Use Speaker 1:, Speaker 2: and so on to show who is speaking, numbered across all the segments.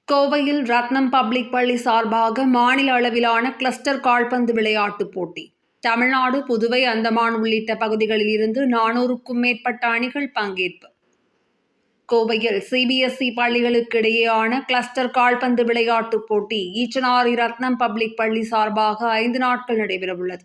Speaker 1: கோவையில் ரத்னம் பப்ளிக் பள்ளி சார்பாக மாநில அளவிலான கிளஸ்டர் கால்பந்து விளையாட்டுப் போட்டி. தமிழ்நாடு, புதுவை, அந்தமான் உள்ளிட்ட பகுதிகளில் இருந்து 400க்கும் மேற்பட்ட அணிகள் பங்கேற்பு. கோவையில் சிபிஎஸ்இ பள்ளிகளுக்கு இடையேயான கிளஸ்டர் கால்பந்து விளையாட்டுப் போட்டி ஈச்சனாரி ரத்னம் பப்ளிக் பள்ளி சார்பாக 5 நாட்கள் நடைபெறவுள்ளது.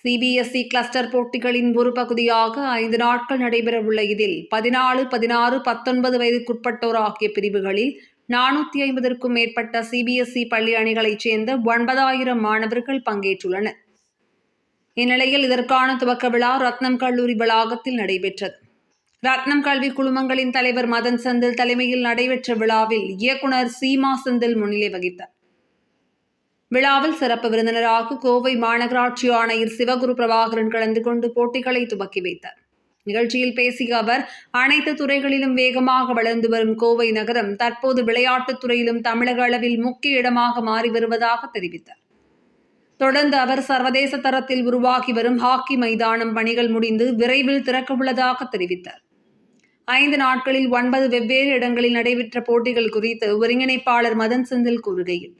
Speaker 1: சிபிஎஸ்இ கிளஸ்டர் போட்டிகளின் ஒரு பகுதியாக 5 நாட்கள் நடைபெறவுள்ள இதில் 14, 16, 19 வயதுக்குட்பட்டோர் ஆகிய பிரிவுகளில் 450க்கும் மேற்பட்ட சிபிஎஸ்இ பள்ளி அணிகளைச் சேர்ந்த 9,000 மாணவர்கள் பங்கேற்றுள்ளனர். இந்நிலையில் இதற்கான துவக்க விழா ரத்னம் கல்லூரி வளாகத்தில் நடைபெற்றது. ரத்னம் கல்வி குழுமங்களின் தலைவர் மதன் செந்தில் தலைமையில் நடைபெற்ற விழாவில் இயக்குனர் சீமா செந்தில் முன்னிலை வகித்தார். விழாவில் சிறப்பு விருந்தினராக கோவை மாநகராட்சி ஆணையர் சிவகுரு பிரபாகரன் கலந்து கொண்டு போட்டிகளை துவக்கி வைத்தார். நிகழ்ச்சியில் பேசிய அவர், அனைத்து துறைகளிலும் வேகமாக வளர்ந்து வரும் கோவை நகரம் தற்போது விளையாட்டுத் துறையிலும் தமிழக அளவில் முக்கிய இடமாக மாறி வருவதாக தெரிவித்தார். தொடர்ந்து அவர் சர்வதேச தரத்தில் உருவாகி வரும் ஹாக்கி மைதானம் பணிகள் முடிந்து விரைவில் திறக்கவுள்ளதாக தெரிவித்தார். 5 நாட்களில் 9 வெவ்வேறு இடங்களில் நடைபெற்ற போட்டிகள் குறித்து ஒருங்கிணைப்பாளர் மதன் செந்தில் கூறுகையில்,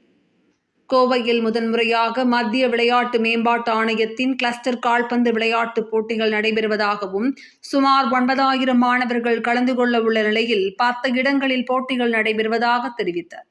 Speaker 1: கோவையில் முதன்முறையாக மத்திய விளையாட்டு மேம்பாட்டு ஆணையத்தின் கிளஸ்டர் கால்பந்து விளையாட்டுப் போட்டிகள் நடைபெறுவதாகவும், சுமார் 9,000 மாணவர்கள் கலந்து கொள்ள உள்ள நிலையில் 10 இடங்களில் போட்டிகள் நடைபெறுவதாக தெரிவித்தார்.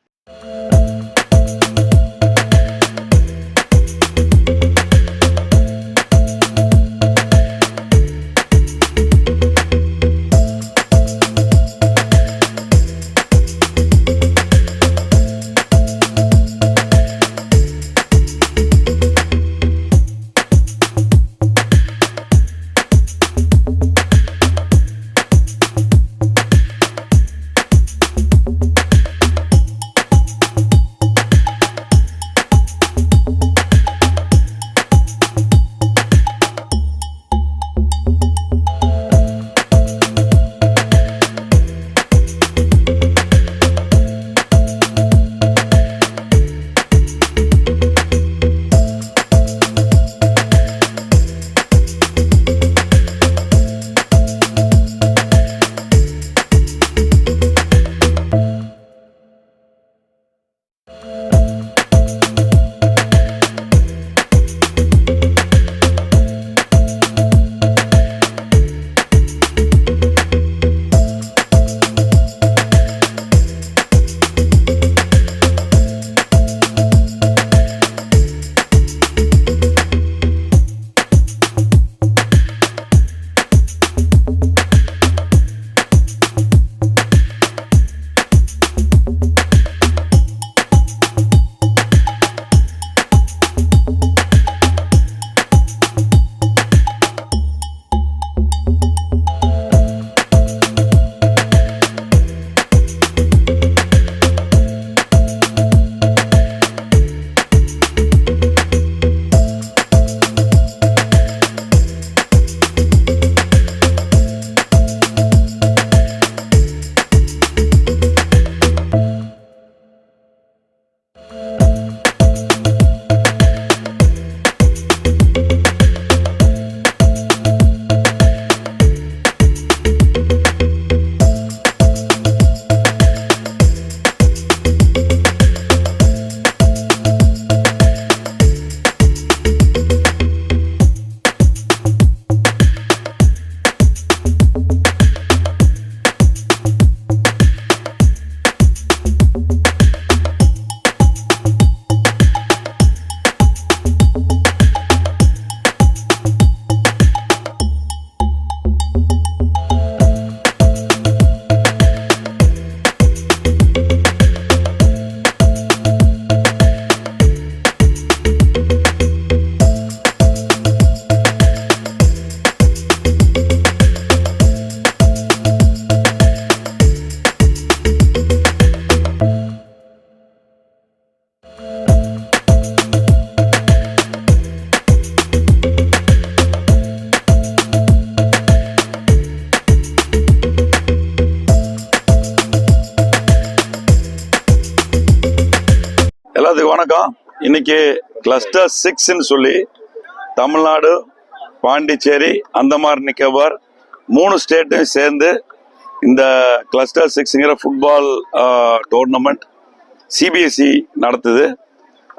Speaker 2: எல்லாத்துக்கும் வணக்கம். இன்னைக்கு கிளஸ்டர் 6ன்னு சொல்லி தமிழ்நாடு, பாண்டிச்சேரி, அந்தமான் நிக்கோபார் 3 ஸ்டேட்டையும் சேர்ந்து இந்த கிளஸ்டர் 6ங்கிற ஃபுட்பால் டோர்னமெண்ட் சிபிஎஸ்சி நடத்துது.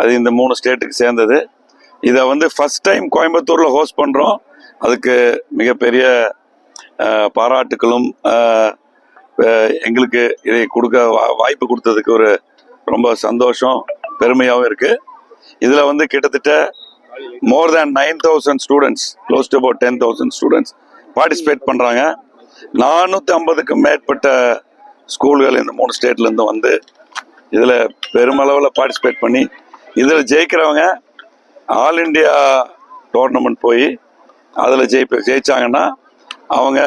Speaker 2: அது இந்த 3 ஸ்டேட்டுக்கு சேர்ந்தது. இதை வந்து ஃபர்ஸ்ட் டைம் கோயம்புத்தூரில் ஹோஸ்ட் பண்ணுறோம். அதுக்கு மிகப்பெரிய பாராட்டுக்களும் எங்களுக்கு இதை கொடுக்க வாய்ப்பு கொடுத்ததுக்கு ஒரு ரொம்ப சந்தோஷம், பெருமையாகவும் இருக்குது. இதில் வந்து கிட்டத்தட்ட மோர் தேன் 9,000 students, close to about 10,000 students participate பண்ணுறாங்க. 450க்கும் மேற்பட்ட ஸ்கூல்கள் இந்த 3 ஸ்டேட்லேருந்து வந்து இதில் பெருமளவில் பார்ட்டிசிபேட் பண்ணி இதில் ஜெயிக்கிறவங்க ஆல் இண்டியா டோர்னமெண்ட் போய் அதில் ஜெயிச்சாங்கன்னா அவங்க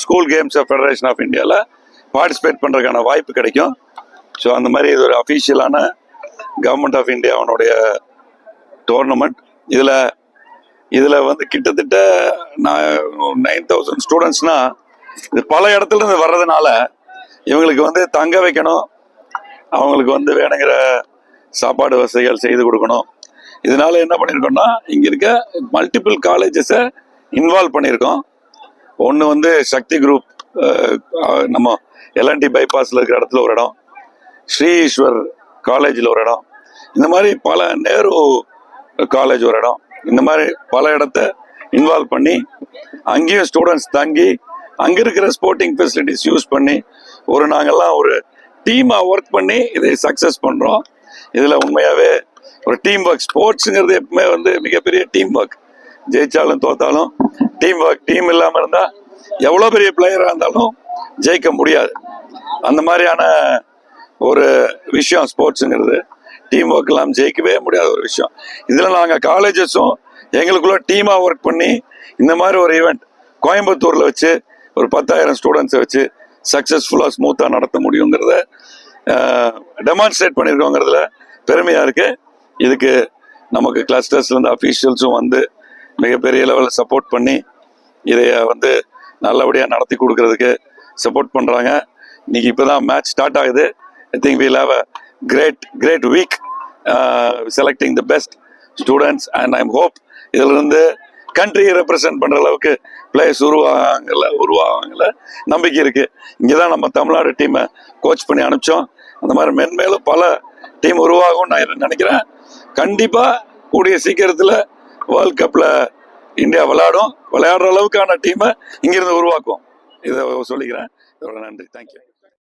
Speaker 2: school games of federation of இந்தியாவில் பார்ட்டிசிபேட் பண்ணுறதுக்கான வாய்ப்பு கிடைக்கும். ஸோ அந்த மாதிரி இது ஒரு அஃபீஷியலான கவர்மெண்ட் ஆஃப் இந்தியாவுடைய டோர்னமெண்ட். இதில் வந்து கிட்டத்தட்ட 9,000 ஸ்டூடெண்ட்ஸ்னால் இது பல இடத்துல இருந்து வர்றதுனால இவங்களுக்கு வந்து தங்க வைக்கணும், அவங்களுக்கு வந்து வேணுங்கிற சாப்பாடு வசதிகள் செய்து கொடுக்கணும். இதனால என்ன பண்ணியிருக்கோம்னா இங்கே இருக்க மல்டிபிள் காலேஜஸை இன்வால்வ் பண்ணியிருக்கோம். ஒன்று வந்து சக்தி குரூப் நம்ம எல்என்டி பைபாஸில் இருக்கிற இடத்துல ஒரு இடம், ஸ்ரீ ஈஸ்வர் காலேஜில் ஒரு இடம், இந்த மாதிரி பல நேரு காலேஜ் ஒரு இடம், இந்த மாதிரி பல இடத்த இன்வால்வ் பண்ணி அங்கேயும் ஸ்டூடெண்ட்ஸ் தங்கி அங்கே இருக்கிற ஸ்போர்ட்டிங் ஃபெசிலிட்டிஸ் யூஸ் பண்ணி நாங்கள்லாம் ஒரு டீமாக ஒர்க் பண்ணி இதை சக்ஸஸ் பண்ணுறோம். இதில் உண்மையாகவே ஒரு டீம் ஒர்க், ஸ்போர்ட்ஸுங்கிறது எப்பவுமே வந்து மிகப்பெரிய டீம் ஒர்க். ஜெயிச்சாலும் தோத்தாலும் டீம் ஒர்க், டீம் இல்லாமல் இருந்தால் எவ்வளோ பெரிய பிளேயராக இருந்தாலும் ஜெயிக்க முடியாது. அந்த மாதிரியான ஒரு விஷயம் ஸ்போர்ட்ஸுங்கிறது. டீம் ஒர்க் இல்லாமல் ஜெயிக்கவே முடியாத ஒரு விஷயம். இதில் நாங்கள் காலேஜஸும் எங்களுக்குள்ள டீமாக ஒர்க் பண்ணி இந்த மாதிரி ஒரு ஈவெண்ட் கோயம்புத்தூரில் வச்சு ஒரு 10,000 ஸ்டூடெண்ட்ஸை வச்சு சக்ஸஸ்ஃபுல்லாக ஸ்மூத்தாக நடத்த முடியுங்கிறத டெமான்ஸ்ட்ரேட் பண்ணியிருக்கோங்கிறதுல பெருமையாக இருக்குது. இதுக்கு நமக்கு கிளஸ்டர்ஸ்லேருந்து அஃபீஷியல்ஸும் வந்து மிகப்பெரிய லெவலில் சப்போர்ட் பண்ணி இதை வந்து நல்லபடியாக நடத்தி கொடுக்கறதுக்கு சப்போர்ட் பண்ணுறாங்க. இன்றைக்கி இப்போ தான் மேட்ச் ஸ்டார்ட் ஆகுது. I think we'll have a great week selecting the best students and I'm hope இதிலிருந்து கண்ட்ரியை ரெப்ரசன்ட் பண்ணுற அளவுக்கு பிளேயர்ஸ் உருவாகல நம்பிக்கை இருக்குது. இங்கே தான் நம்ம தமிழ்நாடு டீமை கோச் பண்ணி அனுப்பிச்சோம். அந்த மாதிரி மென்மேலும் பல டீம் உருவாகும் நான் நினைக்கிறேன். கண்டிப்பாக கூடிய சீக்கிரத்தில் வேர்ல்ட் கப்பில் இந்தியா விளையாடுற அளவுக்கான டீமை இங்கிருந்து உருவாக்கும். இதை சொல்லிக்கிறேன். இதோட நன்றி. தேங்க்யூ.